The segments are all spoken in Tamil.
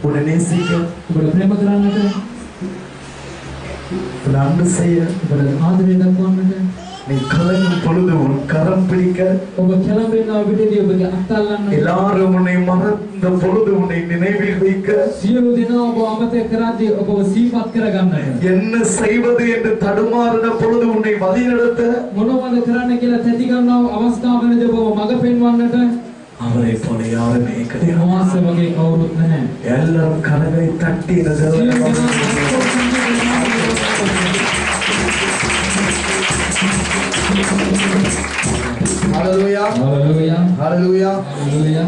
உன்னை நேசிக்க ඔබට ප්‍රේම කරන්නට உன்னை அன்பு செய்ய ඔබට ආදරය දක්වන්නට நீ கலங்கும் பொழுது உன் கரம் பிடிக்க ඔබ කැළඹෙනා විටදී ඔබගේ අත්අල්ලන්න எல்லாரும் உன்னை மறந்த பொழுது உன்னை நினைவில் வைக்க සියලු දෙනා ඔබ අමතක කරද්දී ඔබව සිහිපත් කරගන්නට என்ன செய்வது என்று தடுமாறின பொழுது உன்னை வழிநடத்த මොනවද කරන්න කියලා තැති ගන්නව අවස්ථාවවලදී ඔබව මඟ පෙන්වන්නට அவரை போல யாருமே கிடையாது. උන්වහන්සේ වගේ කවුරුත් නැහැ. எல்லாரும் கரங்களை தட்டி Hallelujah. Hallelujah. Hallelujah. Hallelujah.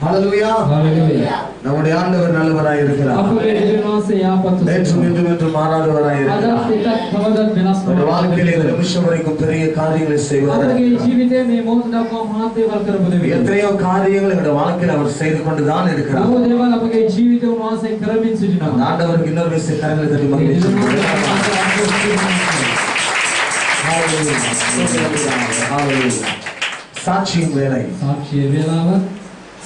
Hallelujah. Hallelujah. நம்முடைய ஆண்டவர் நல்லவராய் இருக்கிறார். අපගේ දෙවියන්වහන්සේ යාපත් நேற்றும் இன்றும் மாறாதவராய் இருக்கிறார். අදත් එකක් තවදත් වෙනස් ஒரு வாழ்க்கையிலே இந்த நிமிஷம் வரைக்கும் பெரிய காரியங்களை செய்வார். අපගේ ජීවිතයේ මේ මොහොත දක්වා මහත් දේවල් කරපු දෙවියන්. எத்தனையோ காரியங்கள் நம்முடைய வாழ்க்கையில் அவர் செய்து கொண்டுதான் இருக்கிறார். බොහෝ දේවල් අපගේ ජීවිතේ උන්වහන්සේ කරමින් සිටිනවා. ஆண்டவருக்கு இன்னொரு விஷயம் கரங்களை தட்டி மகிழ்ச்சி. சாட்சியின் வேலை சாட்சிய වේලාව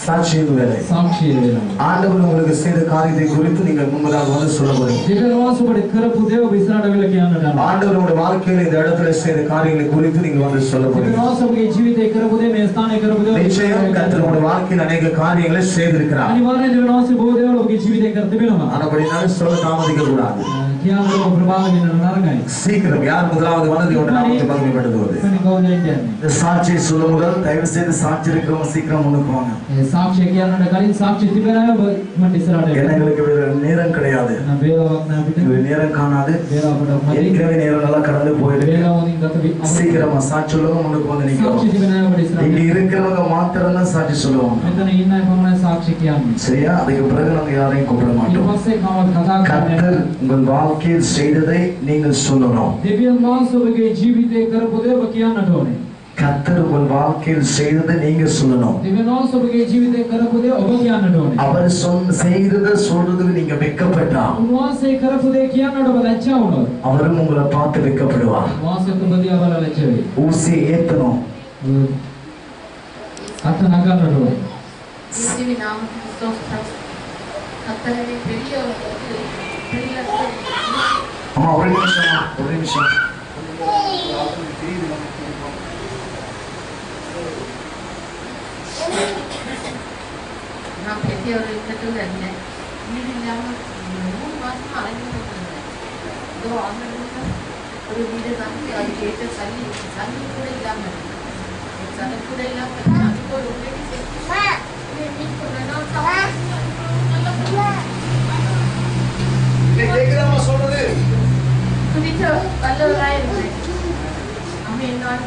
சாட்சியின் வேலை சாட்சிய වේලාව ஆண்டவர் உங்களுக்கு செய்த காரியத்தை குறித்து நீங்கள் முன்பதாக வந்து சொல்ல போறீங்க. දෙවියන්වහන්සේ ඔබට කරපු දේව විස්තරට වෙලා කියන්නට යනවා. ஆண்டவர் உங்களுடைய வாழ்க்கையில் இந்த இடத்துல செய்த காரியங்களை குறித்து நீங்கள் வந்து சொல்ல போறீங்க. දෙවියන්වහන්සේ ඔබගේ ජීවිතේ කරපු දේ මේ ස්ථානයේ කරපු දේ நிச்சயம் கர்த்தர் உங்களுடைய வாழ்க்கையில் अनेक காரியங்களை செய்திருக்கிறார். අනිවාර්යයෙන් දෙවියන්වහන්සේ බොහෝ දේවල් ඔබගේ ජීවිතේ කර තිබෙනවා. ஆனபடினால சொல்ல தாமதிக்க கூடாது. කියන්න ඔබ ප්‍රමාද වෙන නරකයි. சீக்கிரம் யார் முதலாவது வந்து உடனே நாமத்தை மகிமைப்படுத்துவது. එතන කවුද කියන්නේ? இந்த சாட்சியை சொல்லும் முதல் தயவு செய்து சாட்சி இருக்கிறவங்க சீக்கிரம் முன்னுக்கு வாங்க. ඒ සාක්ෂිය කියන්නට කලින් සාක්ෂි තිබෙන අය ඔබ මට ඉස්සරහට එන්න. எங்களுக்கு வேற நேரம் கிடையாது. වේලාවක් නැහැ අපිට. இது நேரம் காணாது. වේලාවට මදි. ஏற்கனவே நேரம் நல்லா கடந்து போயிருக்கு. වේලාවකින් ගත වී சீக்கிரமா சாட்சி சொல்லுங்க முன்னுக்கு வந்து நிற்கும். සාක්ෂි තිබෙන අය ඔබට ඉස්සරහට இங்க இருக்கிறவங்க மாத்திரம் தான் சாட்சி சொல்லுவாங்க. මෙතන ඉන්න අය පමණයි සාක්ෂි කියන්නේ. சரியா? அதுக்கு பிறகு நாங்க யாரையும் கூப்பிட ඊට மாட்டோம். පස්සේ කවදාවත් කතා කරන්නේ கர்த்தர் உங்கள் வாழ்க்கையில் செய்ததை நீங்கள் சொல்லணும். දෙවියන් වහන්සේ ඔබගේ ජීවිතේ කරපු දේ ඔබ කියන්නට ඕනේ. கர்த்தர் உங்கள் வாழ்க்கையில் செய்ததை நீங்க சொல்லணும். දෙවියන් වහන්සේ ඔබගේ ජීවිතේ කරපු දේ ඔබ කියන්නට ඕනේ. அவர் செய்ததை சொல்றதுக்கு நீங்க வெட்கப்பட்டா උන්වහන්සේ කරපු දේ කියන්නට ඔබ ලැජ්ජා වුණොත් அவரும் உங்களை பார்த்து வெட்கப்படுவார். උන්වහන්සේ ඔබ දිහා බලලා ලැජ්ජා වෙයි. ஊசி ஏத்தணும். අත නගන්නට ඕනේ. இயேசுவின் நாமத்தில் ஸ்தோத்திரம். கர்த்தரே பெரியவர் அம்மா ஒரு நிமிஷம். நான் பெரியவர் கிட்ட இருந்தேன். வீடு இல்லாம 3 மாசமா அலைஞ்சிட்டு இருந்தேன். இதோ அங்க ஒரு வீடு வாங்கி அது கேட்ட சல்லி கூட இல்லாம சல்லி கூட இல்லாம அதுக்கு ஒரு வீடு சேர்த்து சொல்றது குடிச்ச வல்லவராய் இருந்தேன். அம்மே நான்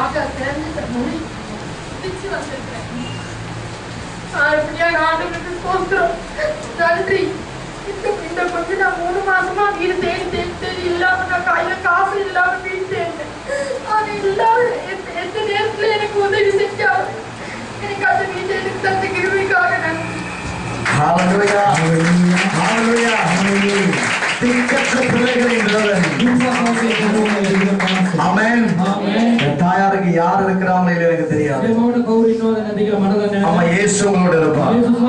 ஆக திறந்து மொழி பிடிச்சு வந்திருக்கிறேன். ஆண்டவருக்கு ஸ்தோத்திரம். நன்றி. இந்த கொஞ்சம் நான் 3 மாசமா வீடு தேடி இல்லாம நான் கையில காசு இல்லாம வீட்டேன். அது இல்லாம எந்த நேரத்துல எனக்கு உதவி செஞ்சாரு. எனக்கு அந்த வீட்டை எனக்கு தந்த கிருபைக்காக நன்றி. ஹalleluya ஹalleluya ஹalleluya. திக்கற்ற பிள்ளைகளின் தேவன். ஆமென் ஆமென். தாயாருக்கு யார் இருக்கிறாங்க எனக்கு தெரியாது. මේ මොකට කවුරු ඉන්නවද නැද්ද කියලා මට දන්නේ නැහැ. அம்மா இயேசு உங்களோட இருப்பார். යේසුස්